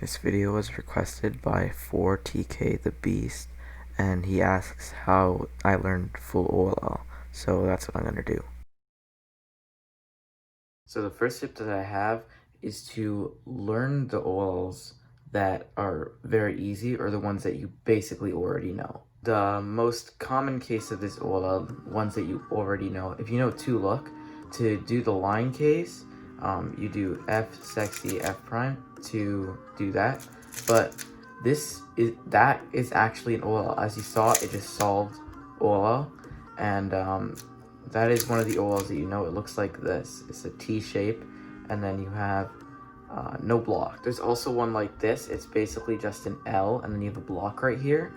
This video was requested by 4TK the Beast, and he asks how I learned full OLL, so that's what I'm going to do. So the first tip that I have is to learn the OLLs that are very easy, or the ones that you basically already know. The most common case of this OLL, ones that you already know, if you know to look, to do the line case, you do F sexy F prime to do that, but that is actually an OLL. As you saw, it just solved OLL, and that is one of the OLLs that you know. It looks like this. It's a T shape, and then you have no block. There's also one like this. It's basically just an L, and then you have a block right here.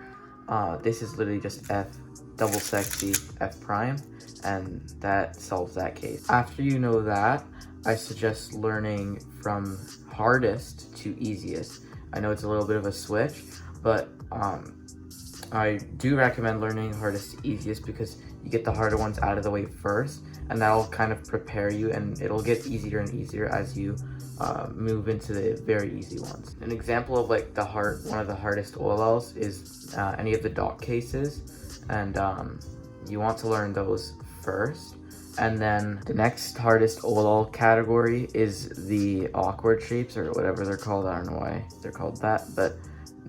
This is literally just F double sexy F prime, and that solves that case. After you know that, I suggest learning from hardest to easiest. I know it's a little bit of a switch, but I do recommend learning hardest to easiest because you get the harder ones out of the way first, and that'll kind of prepare you, and it'll get easier and easier as you move into the very easy ones. An example of like one of the hardest OLLs is any of the dot cases, and you want to learn those first. And then the next hardest OLL category is the awkward shapes, or whatever they're called. I don't know why they're called that, but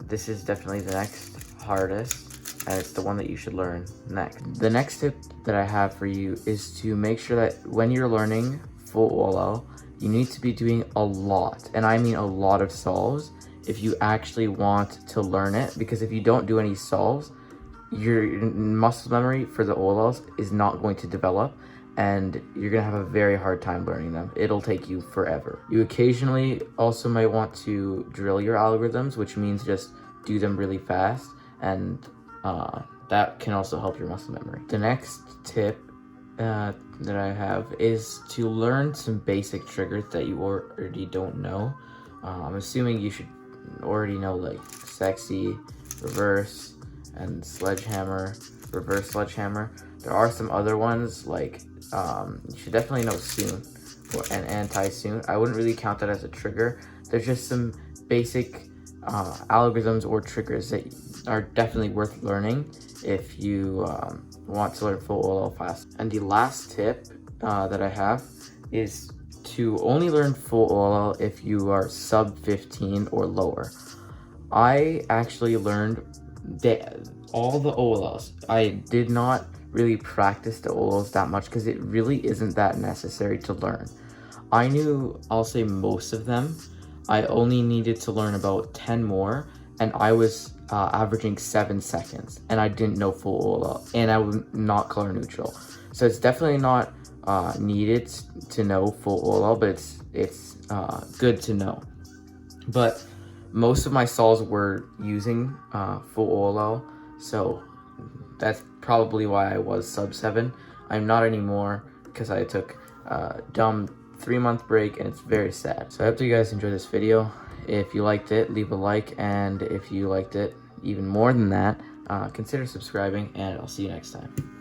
this is definitely the next hardest, and it's the one that you should learn next. The next tip that I have for you is to make sure that when you're learning full OLL, you need to be doing a lot, and I mean a lot of solves if you actually want to learn it, because if you don't do any solves, your muscle memory for the OLLs is not going to develop, and you're gonna have a very hard time learning them. It'll take you forever. You occasionally also might want to drill your algorithms, which means just do them really fast, and that can also help your muscle memory. The next tip that I have is to learn some basic triggers that you already don't know. I'm assuming you should already know like sexy, reverse, and sledgehammer, reverse sledgehammer. There are some other ones like you should definitely know soon and anti-soon. I wouldn't really count that as a trigger. There's just some basic algorithms or triggers that are definitely worth learning if you want to learn full OLL fast. And the last tip that I have is to only learn full OLL if you are sub 15 or lower. I actually learned all the OLLs. I did not really practice the OLLs that much because it really isn't that necessary to learn. I knew, I'll say, most of them. I only needed to learn about 10 more, and I was averaging 7 seconds, and I didn't know full OLL, and I was not color neutral. So it's definitely not needed to know full OLL, but it's good to know. But most of my solves were using full OLL, so that's probably why I was sub 7. I'm not anymore because I took a dumb 3-month break, and it's very sad. So I hope you guys enjoyed this video. If you liked it, leave a like, and if you liked it even more than that, consider subscribing, and I'll see you next time.